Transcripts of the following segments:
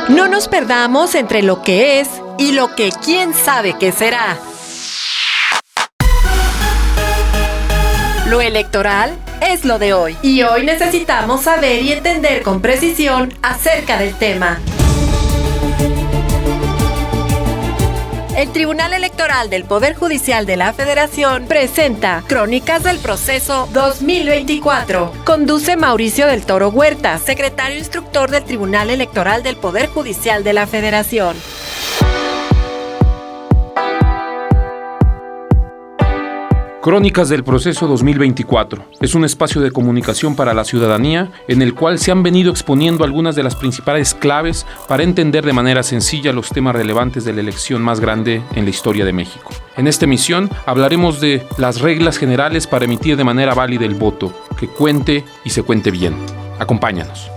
No nos perdamos entre lo que es y lo que quién sabe qué será. Lo electoral es lo de hoy. Y hoy necesitamos saber y entender con precisión acerca del tema. El Tribunal Electoral del Poder Judicial de la Federación presenta Crónicas del Proceso 2024. Conduce Mauricio del Toro Huerta, secretario instructor del Tribunal Electoral del Poder Judicial de la Federación. Crónicas del Proceso 2024 es un espacio de comunicación para la ciudadanía en el cual se han venido exponiendo algunas de las principales claves para entender de manera sencilla los temas relevantes de la elección más grande en la historia de México. En esta emisión hablaremos de las reglas generales para emitir de manera válida el voto, que cuente y se cuente bien. Acompáñanos.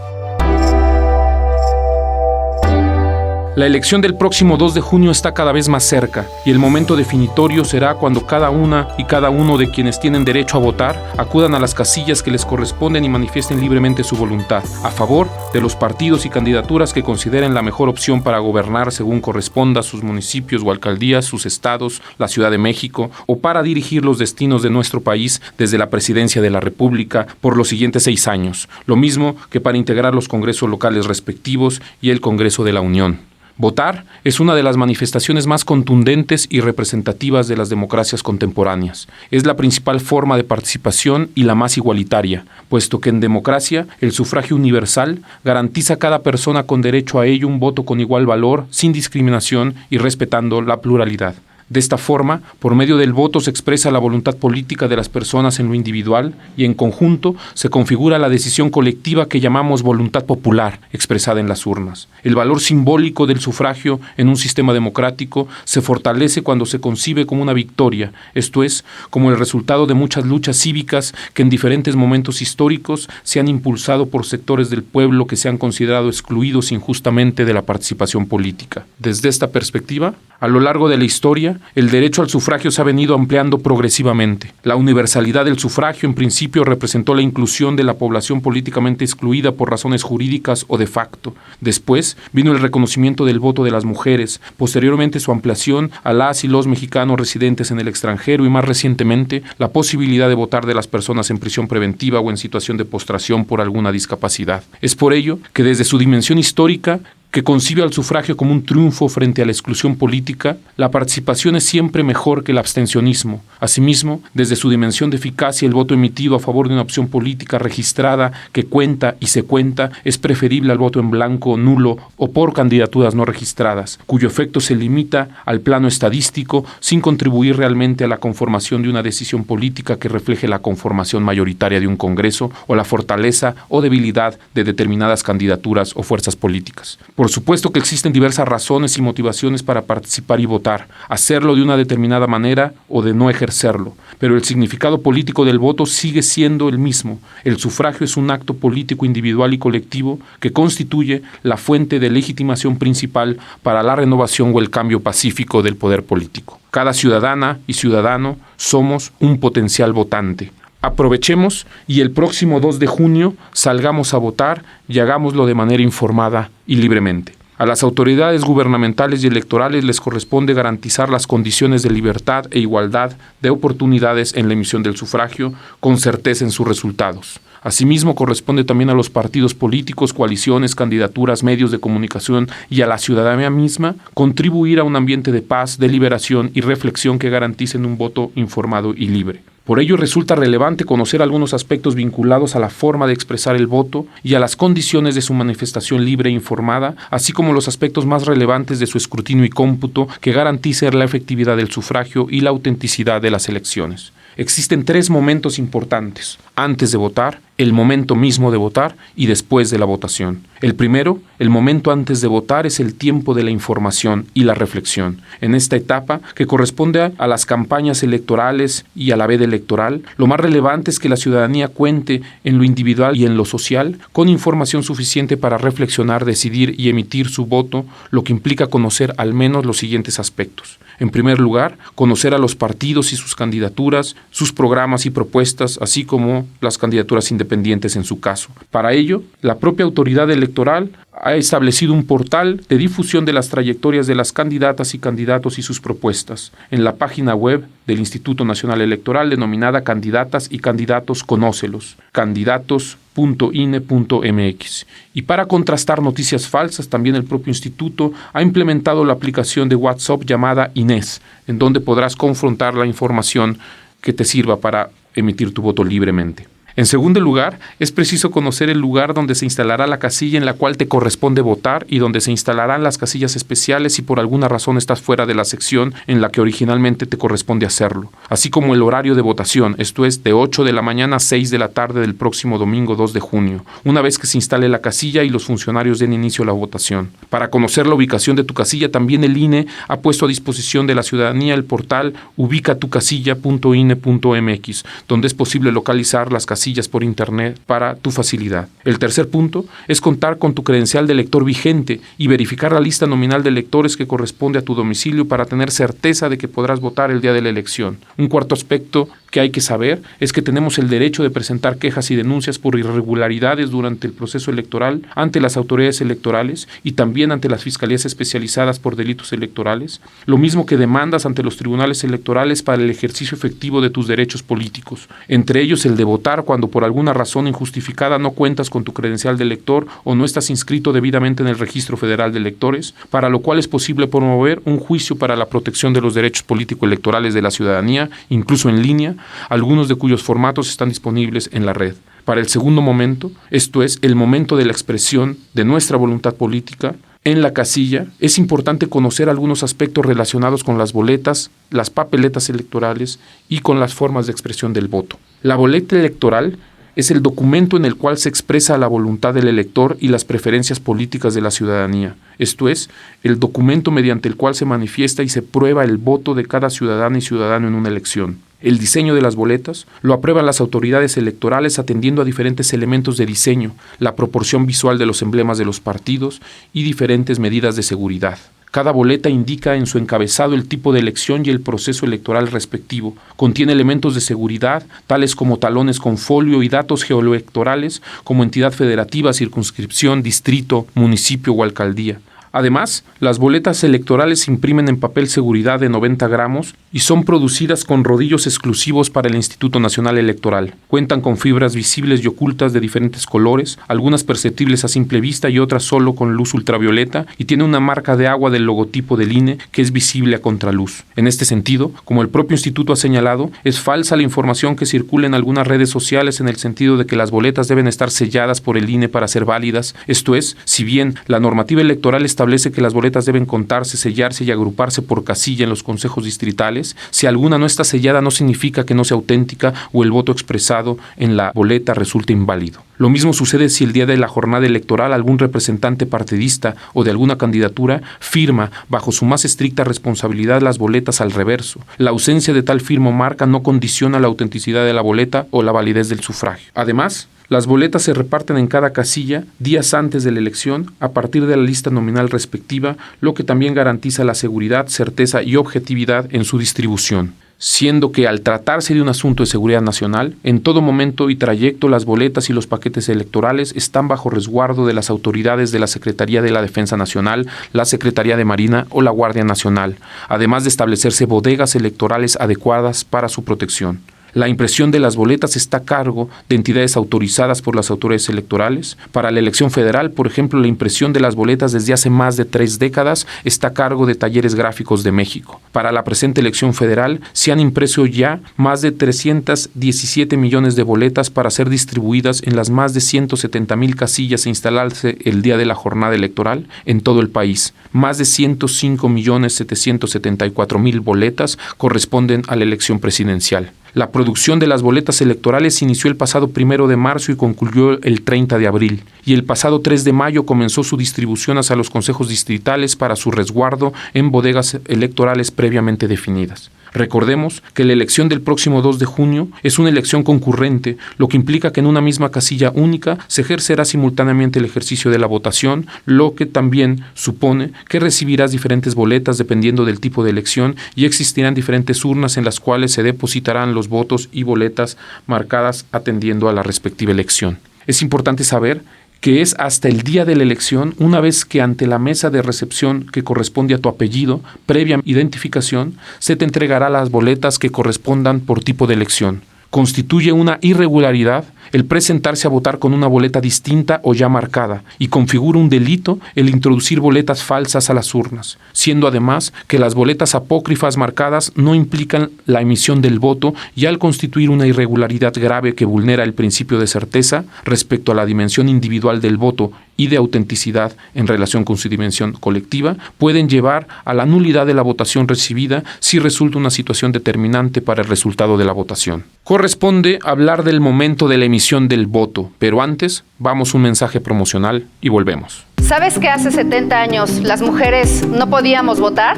La elección del próximo 2 de junio está cada vez más cerca y el momento definitorio será cuando cada una y cada uno de quienes tienen derecho a votar acudan a las casillas que les corresponden y manifiesten libremente su voluntad a favor de los partidos y candidaturas que consideren la mejor opción para gobernar según corresponda a sus municipios o alcaldías, sus estados, la Ciudad de México o para dirigir los destinos de nuestro país desde la Presidencia de la República por los siguientes 6 años, lo mismo que para integrar los congresos locales respectivos y el Congreso de la Unión. Votar es una de las manifestaciones más contundentes y representativas de las democracias contemporáneas. Es la principal forma de participación y la más igualitaria, puesto que en democracia el sufragio universal garantiza a cada persona con derecho a ello un voto con igual valor, sin discriminación y respetando la pluralidad. De esta forma, por medio del voto se expresa la voluntad política de las personas en lo individual y en conjunto se configura la decisión colectiva que llamamos voluntad popular, expresada en las urnas. El valor simbólico del sufragio en un sistema democrático se fortalece cuando se concibe como una victoria, esto es, como el resultado de muchas luchas cívicas que en diferentes momentos históricos se han impulsado por sectores del pueblo que se han considerado excluidos injustamente de la participación política. Desde esta perspectiva, a lo largo de la historia, el derecho al sufragio se ha venido ampliando progresivamente. La universalidad del sufragio en principio representó la inclusión de la población políticamente excluida por razones jurídicas o de facto. Después vino el reconocimiento del voto de las mujeres, posteriormente su ampliación a las y los mexicanos residentes en el extranjero y más recientemente la posibilidad de votar de las personas en prisión preventiva o en situación de postración por alguna discapacidad. Es por ello que desde su dimensión histórica, que concibe al sufragio como un triunfo frente a la exclusión política, la participación es siempre mejor que el abstencionismo. Asimismo, desde su dimensión de eficacia, el voto emitido a favor de una opción política registrada que cuenta y se cuenta es preferible al voto en blanco, nulo o por candidaturas no registradas, cuyo efecto se limita al plano estadístico sin contribuir realmente a la conformación de una decisión política que refleje la conformación mayoritaria de un Congreso o la fortaleza o debilidad de determinadas candidaturas o fuerzas políticas. Por supuesto que existen diversas razones y motivaciones para participar y votar, hacerlo de una determinada manera o de no ejercerlo, pero el significado político del voto sigue siendo el mismo. El sufragio es un acto político individual y colectivo que constituye la fuente de legitimación principal para la renovación o el cambio pacífico del poder político. Cada ciudadana y ciudadano somos un potencial votante. Aprovechemos y el próximo 2 de junio salgamos a votar y hagámoslo de manera informada y libremente. A las autoridades gubernamentales y electorales les corresponde garantizar las condiciones de libertad e igualdad de oportunidades en la emisión del sufragio con certeza en sus resultados. Asimismo, corresponde también a los partidos políticos, coaliciones, candidaturas, medios de comunicación y a la ciudadanía misma contribuir a un ambiente de paz, deliberación y reflexión que garanticen un voto informado y libre. Por ello resulta relevante conocer algunos aspectos vinculados a la forma de expresar el voto y a las condiciones de su manifestación libre e informada, así como los aspectos más relevantes de su escrutinio y cómputo que garanticen la efectividad del sufragio y la autenticidad de las elecciones. Existen 3 momentos importantes: antes de votar, el momento mismo de votar y después de la votación. El primero, el momento antes de votar, es el tiempo de la información y la reflexión. En esta etapa, que corresponde a las campañas electorales y a la veda electoral, lo más relevante es que la ciudadanía cuente en lo individual y en lo social con información suficiente para reflexionar, decidir y emitir su voto, lo que implica conocer al menos los siguientes aspectos. En primer lugar, conocer a los partidos y sus candidaturas, sus programas y propuestas, así como las candidaturas independientes en su caso. Para ello, la propia autoridad electoral ha establecido un portal de difusión de las trayectorias de las candidatas y candidatos y sus propuestas en la página web del Instituto Nacional Electoral denominada Candidatas y Candidatos Conócelos, candidatos.ine.mx. Y para contrastar noticias falsas, también el propio instituto ha implementado la aplicación de WhatsApp llamada Inés, en donde podrás confrontar la información que te sirva para emitir tu voto libremente. En segundo lugar, es preciso conocer el lugar donde se instalará la casilla en la cual te corresponde votar y donde se instalarán las casillas especiales si por alguna razón estás fuera de la sección en la que originalmente te corresponde hacerlo, así como el horario de votación, esto es de 8 de la mañana a 6 de la tarde del próximo domingo 2 de junio, una vez que se instale la casilla y los funcionarios den inicio a la votación. Para conocer la ubicación de tu casilla, también el INE ha puesto a disposición de la ciudadanía el portal ubicatucasilla.ine.mx, donde es posible localizar las casillas por internet para tu facilidad. El tercer punto es contar con tu credencial de elector vigente y verificar la lista nominal de electores que corresponde a tu domicilio para tener certeza de que podrás votar el día de la elección. Un cuarto aspecto que hay que saber es que tenemos el derecho de presentar quejas y denuncias por irregularidades durante el proceso electoral ante las autoridades electorales y también ante las fiscalías especializadas por delitos electorales, lo mismo que demandas ante los tribunales electorales para el ejercicio efectivo de tus derechos políticos, entre ellos el de votar cuando por alguna razón injustificada no cuentas con tu credencial de elector o no estás inscrito debidamente en el Registro Federal de Electores, para lo cual es posible promover un juicio para la protección de los derechos político-electorales de la ciudadanía, incluso en línea, algunos de cuyos formatos están disponibles en la red. Para el segundo momento, esto es, el momento de la expresión de nuestra voluntad política, en la casilla, es importante conocer algunos aspectos relacionados con las boletas, las papeletas electorales y con las formas de expresión del voto. La boleta electoral es el documento en el cual se expresa la voluntad del elector y las preferencias políticas de la ciudadanía. Esto es, el documento mediante el cual se manifiesta y se prueba el voto de cada ciudadana y ciudadano en una elección. El diseño de las boletas lo aprueban las autoridades electorales atendiendo a diferentes elementos de diseño, la proporción visual de los emblemas de los partidos y diferentes medidas de seguridad. Cada boleta indica en su encabezado el tipo de elección y el proceso electoral respectivo. Contiene elementos de seguridad, tales como talones con folio y datos geoelectorales como entidad federativa, circunscripción, distrito, municipio o alcaldía. Además, las boletas electorales se imprimen en papel seguridad de 90 gramos y son producidas con rodillos exclusivos para el Instituto Nacional Electoral. Cuentan con fibras visibles y ocultas de diferentes colores, algunas perceptibles a simple vista y otras solo con luz ultravioleta, y tiene una marca de agua del logotipo del INE que es visible a contraluz. En este sentido, como el propio instituto ha señalado, es falsa la información que circula en algunas redes sociales en el sentido de que las boletas deben estar selladas por el INE para ser válidas. Esto es, si bien la normativa electoral establece que las boletas deben contarse, sellarse y agruparse por casilla en los consejos distritales, si alguna no está sellada no significa que no sea auténtica o el voto expresado en la boleta resulte inválido. Lo mismo sucede si el día de la jornada electoral algún representante partidista o de alguna candidatura firma bajo su más estricta responsabilidad las boletas al reverso. La ausencia de tal firma o marca no condiciona la autenticidad de la boleta o la validez del sufragio. Además, las boletas se reparten en cada casilla días antes de la elección a partir de la lista nominal respectiva, lo que también garantiza la seguridad, certeza y objetividad en su distribución. Siendo que al tratarse de un asunto de seguridad nacional, en todo momento y trayecto las boletas y los paquetes electorales están bajo resguardo de las autoridades de la Secretaría de la Defensa Nacional, la Secretaría de Marina o la Guardia Nacional, además de establecerse bodegas electorales adecuadas para su protección. La impresión de las boletas está a cargo de entidades autorizadas por las autoridades electorales. Para la elección federal, por ejemplo, la impresión de las boletas desde hace más de 3 décadas está a cargo de Talleres Gráficos de México. Para la presente elección federal, se han impreso ya más de 317 millones de boletas para ser distribuidas en las más de 170,000 casillas e instalarse el día de la jornada electoral en todo el país. Más de 105,774,000 boletas corresponden a la elección presidencial. La producción de las boletas electorales inició el pasado 1 de marzo y concluyó el 30 de abril, y el pasado 3 de mayo comenzó su distribución hacia los consejos distritales para su resguardo en bodegas electorales previamente definidas. Recordemos que la elección del próximo 2 de junio es una elección concurrente, lo que implica que en una misma casilla única se ejercerá simultáneamente el ejercicio de la votación, lo que también supone que recibirás diferentes boletas dependiendo del tipo de elección y existirán diferentes urnas en las cuales se depositarán los votos y boletas marcadas atendiendo a la respectiva elección. Es importante saber que es hasta el día de la elección, una vez que ante la mesa de recepción que corresponde a tu apellido, previa identificación, se te entregará las boletas que correspondan por tipo de elección. Constituye una irregularidad el presentarse a votar con una boleta distinta o ya marcada, y configura un delito el introducir boletas falsas a las urnas, siendo además que las boletas apócrifas marcadas no implican la emisión del voto, y al constituir una irregularidad grave que vulnera el principio de certeza respecto a la dimensión individual del voto y de autenticidad en relación con su dimensión colectiva, pueden llevar a la nulidad de la votación recibida si resulta una situación determinante para el resultado de la votación. Corresponde hablar del momento de la emisión del voto, pero antes vamos un mensaje promocional y volvemos. ¿Sabes que hace 70 años las mujeres no podíamos votar?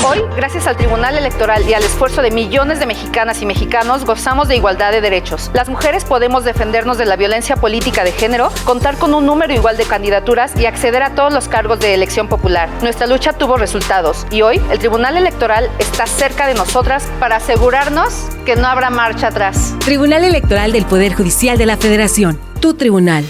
Hoy, gracias al Tribunal Electoral y al esfuerzo de millones de mexicanas y mexicanos, gozamos de igualdad de derechos. Las mujeres podemos defendernos de la violencia política de género, contar con un número igual de candidaturas y acceder a todos los cargos de elección popular. Nuestra lucha tuvo resultados y hoy el Tribunal Electoral está cerca de nosotras para asegurarnos que no habrá marcha atrás. Tribunal Electoral del Poder Judicial de la Federación. Tu tribunal.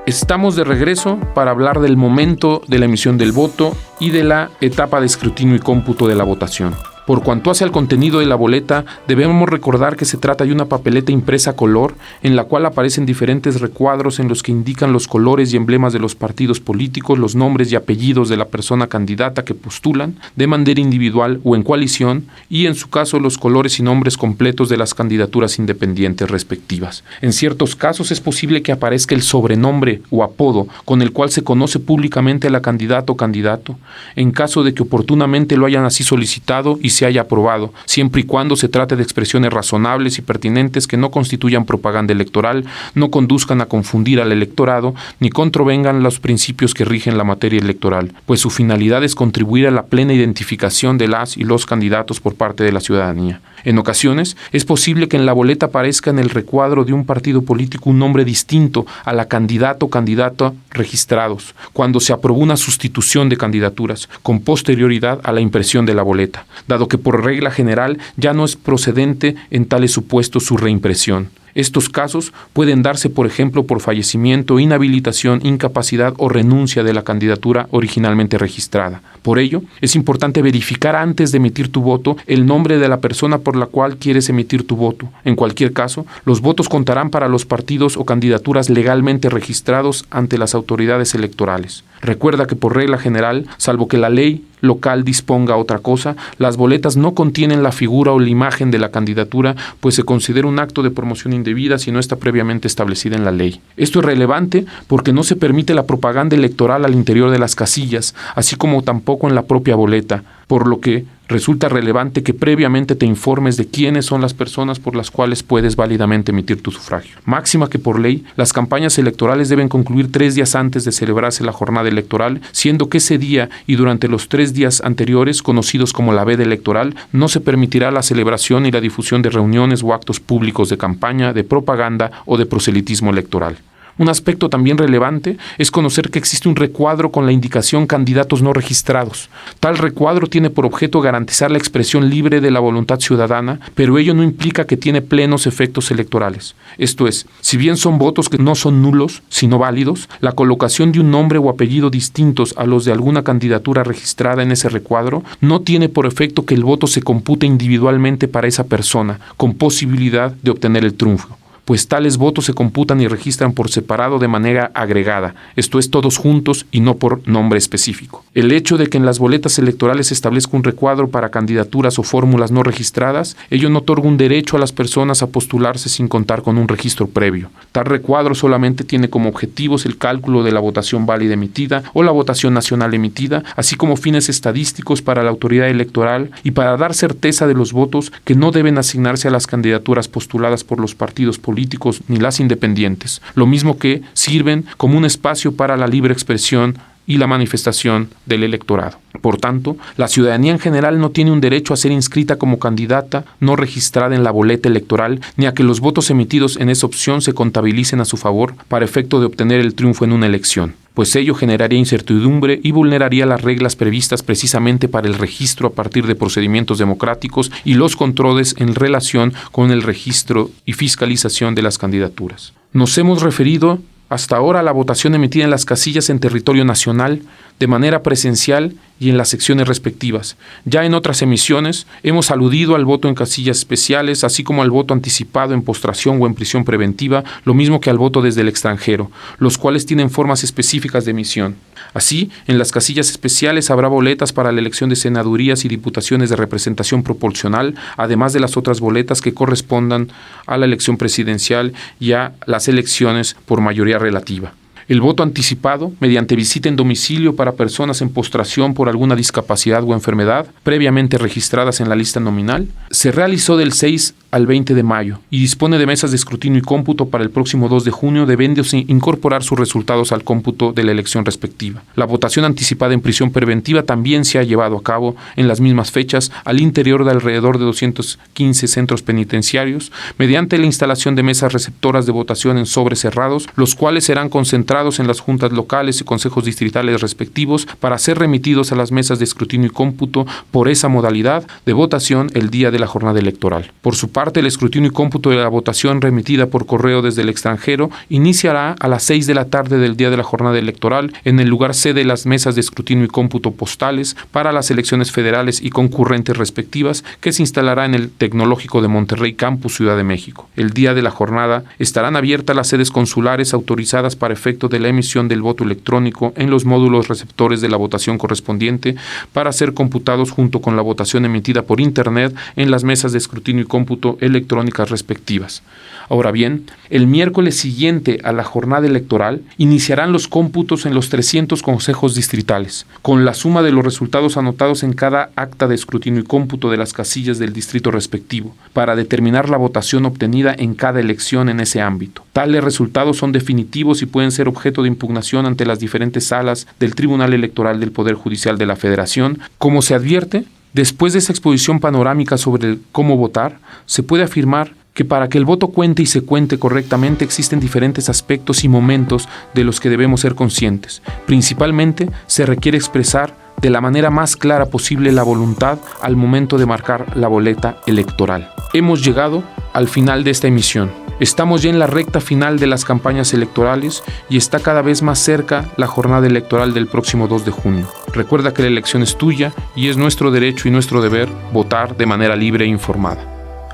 Estamos de regreso para hablar del momento de la emisión del voto y de la etapa de escrutinio y cómputo de la votación. Por cuanto hace al contenido de la boleta, debemos recordar que se trata de una papeleta impresa a color, en la cual aparecen diferentes recuadros en los que indican los colores y emblemas de los partidos políticos, los nombres y apellidos de la persona candidata que postulan, de manera individual o en coalición, y en su caso los colores y nombres completos de las candidaturas independientes respectivas. En ciertos casos es posible que aparezca el sobrenombre o apodo con el cual se conoce públicamente a la candidata o candidato, en caso de que oportunamente lo hayan así solicitado y se haya aprobado, siempre y cuando se trate de expresiones razonables y pertinentes que no constituyan propaganda electoral, no conduzcan a confundir al electorado, ni contravengan los principios que rigen la materia electoral, pues su finalidad es contribuir a la plena identificación de las y los candidatos por parte de la ciudadanía. En ocasiones, es posible que en la boleta aparezca en el recuadro de un partido político un nombre distinto a la candidata o candidata registrados, cuando se aprobó una sustitución de candidaturas, con posterioridad a la impresión de la boleta, dado que por regla general ya no es procedente en tales supuestos su reimpresión. Estos casos pueden darse, por ejemplo, por fallecimiento, inhabilitación, incapacidad o renuncia de la candidatura originalmente registrada. Por ello, es importante verificar antes de emitir tu voto el nombre de la persona por la cual quieres emitir tu voto. En cualquier caso, los votos contarán para los partidos o candidaturas legalmente registrados ante las autoridades electorales. Recuerda que por regla general, salvo que la ley local disponga otra cosa, las boletas no contienen la figura o la imagen de la candidatura, pues se considera un acto de promoción indebida si no está previamente establecida en la ley. Esto es relevante porque no se permite la propaganda electoral al interior de las casillas, así como tampoco en la propia boleta, por lo que resulta relevante que previamente te informes de quiénes son las personas por las cuales puedes válidamente emitir tu sufragio. Máxima que por ley, las campañas electorales deben concluir 3 días antes de celebrarse la jornada electoral, siendo que ese día y durante los 3 días anteriores, conocidos como la veda electoral, no se permitirá la celebración y la difusión de reuniones o actos públicos de campaña, de propaganda o de proselitismo electoral. Un aspecto también relevante es conocer que existe un recuadro con la indicación candidatos no registrados. Tal recuadro tiene por objeto garantizar la expresión libre de la voluntad ciudadana, pero ello no implica que tiene plenos efectos electorales. Esto es, si bien son votos que no son nulos, sino válidos, la colocación de un nombre o apellido distintos a los de alguna candidatura registrada en ese recuadro no tiene por efecto que el voto se compute individualmente para esa persona, con posibilidad de obtener el triunfo, pues tales votos se computan y registran por separado de manera agregada, esto es, todos juntos y no por nombre específico. El hecho de que en las boletas electorales se establezca un recuadro para candidaturas o fórmulas no registradas, ello no otorga un derecho a las personas a postularse sin contar con un registro previo. Tal recuadro solamente tiene como objetivos el cálculo de la votación válida emitida o la votación nacional emitida, así como fines estadísticos para la autoridad electoral y para dar certeza de los votos que no deben asignarse a las candidaturas postuladas por los partidos políticos ni las independientes, lo mismo que sirven como un espacio para la libre expresión y la manifestación del electorado. Por tanto, la ciudadanía en general no tiene un derecho a ser inscrita como candidata no registrada en la boleta electoral, ni a que los votos emitidos en esa opción se contabilicen a su favor para efecto de obtener el triunfo en una elección. pues ello generaría incertidumbre y vulneraría las reglas previstas precisamente para el registro a partir de procedimientos democráticos y los controles en relación con el registro y fiscalización de las candidaturas. Nos hemos referido hasta ahora a la votación emitida en las casillas en territorio nacional, de manera presencial y en las secciones respectivas. Ya en otras emisiones hemos aludido al voto en casillas especiales, así como al voto anticipado en postración o en prisión preventiva, lo mismo que al voto desde el extranjero, los cuales tienen formas específicas de emisión. Así, en las casillas especiales habrá boletas para la elección de senadurías y diputaciones de representación proporcional, además de las otras boletas que correspondan a la elección presidencial y a las elecciones por mayoría relativa. El voto anticipado, mediante visita en domicilio para personas en postración por alguna discapacidad o enfermedad, previamente registradas en la lista nominal, se realizó del 6 al 20 de mayo y dispone de mesas de escrutinio y cómputo para el próximo 2 de junio, debiéndose incorporar sus resultados al cómputo de la elección respectiva. La votación anticipada en prisión preventiva también se ha llevado a cabo en las mismas fechas al interior de alrededor de 215 centros penitenciarios, mediante la instalación de mesas receptoras de votación en sobres cerrados, los cuales serán concentrados en las juntas locales y consejos distritales respectivos para ser remitidos a las mesas de escrutinio y cómputo por esa modalidad de votación el día de la jornada electoral. Por su parte, el escrutinio y cómputo de la votación remitida por correo desde el extranjero iniciará a las 6 de la tarde del día de la jornada electoral en el lugar sede de las mesas de escrutinio y cómputo postales para las elecciones federales y concurrentes respectivas, que se instalará en el Tecnológico de Monterrey Campus Ciudad de México. El día de la jornada estarán abiertas las sedes consulares autorizadas para efecto de la emisión del voto electrónico en los módulos receptores de la votación correspondiente para ser computados junto con la votación emitida por Internet en las mesas de escrutinio y cómputo electrónicas respectivas. Ahora bien, el miércoles siguiente a la jornada electoral iniciarán los cómputos en los 300 consejos distritales, con la suma de los resultados anotados en cada acta de escrutinio y cómputo de las casillas del distrito respectivo, para determinar la votación obtenida en cada elección en ese ámbito. Tales resultados son definitivos y pueden ser objeto de impugnación ante las diferentes salas del Tribunal Electoral del Poder Judicial de la Federación. Como se advierte, después de esa exposición panorámica sobre el cómo votar, se puede afirmar que para que el voto cuente y se cuente correctamente existen diferentes aspectos y momentos de los que debemos ser conscientes. Principalmente, se requiere expresar de la manera más clara posible la voluntad al momento de marcar la boleta electoral. Hemos llegado al final de esta emisión. Estamos ya en la recta final de las campañas electorales y está cada vez más cerca la jornada electoral del próximo 2 de junio. Recuerda que la elección es tuya y es nuestro derecho y nuestro deber votar de manera libre e informada.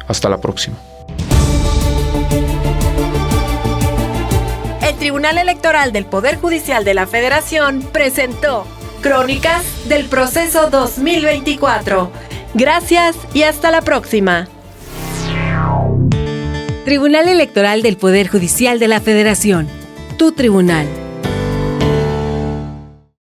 Hasta la próxima. El Tribunal Electoral del Poder Judicial de la Federación presentó Crónicas del Proceso 2024. Gracias y hasta la próxima. Tribunal Electoral del Poder Judicial de la Federación. Tu tribunal.